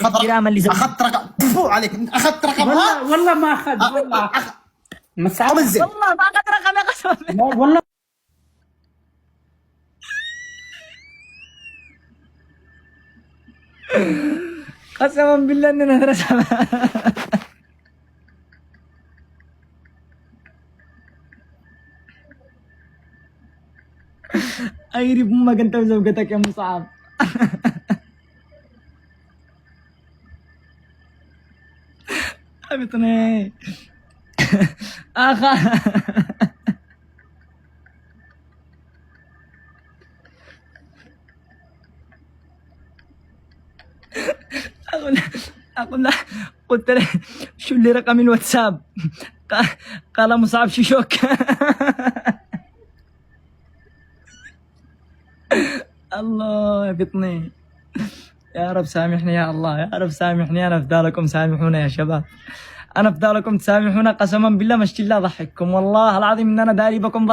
احتراما لزوجتي. اخذت رقم فو عليك، اخذت رقمها. والله ما اخذ والله. مساء انزل. والله ما اخذت رقم يا قسم. والله. قسما بالله اننا رسم. ايري بامك انت وزوجتك يا مصعب. ابطني اخا. اقول اقول له، قلت له شو اللي رقم الواتساب؟ قال مصعب شيشوك. الله يا بطني. يا رب سامحني يا الله، يا رب سامحني، انا افدالكم سامحونا يا شباب، انا افدالكم تسامحونا قسما بالله، مشتي الله اضحككم والله العظيم ان انا داري بكم.